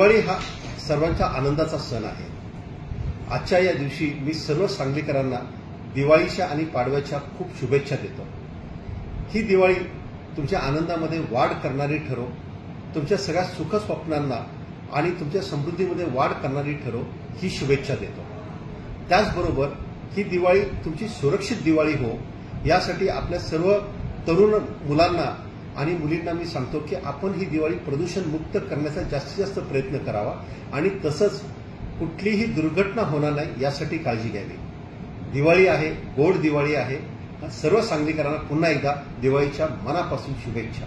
दिवाळी हा सर्वांच्या आनंदाचा सण आहे। आजच्या या दिवशी मी सर्व सांगलीकरांना दिवाळीच्या आणि पाडव्याच्या खूप शुभेच्छा देतो। ही दिवाळी तुमच्या आनंदामध्ये वाढ करणारी ठरो, तुमच्या सगळ्या सुख स्वप्नांना आणि तुमच्या समृद्धीमध्ये वाढ करणारी ठरो ही शुभेच्छा देतो। त्याचबरोबर ही दिवाळी तुमची सुरक्षित दिवाळी हो यासाठी आपल्या सर्व तरुण मुलांना आणि मुलींना मी सांगतो की आपण ही दिवाळी प्रदूषण मुक्त करण्याचा जास्तीत जास्त प्रयत्न करावा आणि तसंच कुठलीही दुर्घटना होणार नाही यासाठी काळजी घ्यावी। दिवाळी आहे, गोड दिवाळी आहे। सर्व सांगलीकरांना पुन्हा एकदा दिवाळीच्या मनापासून शुभेच्छा।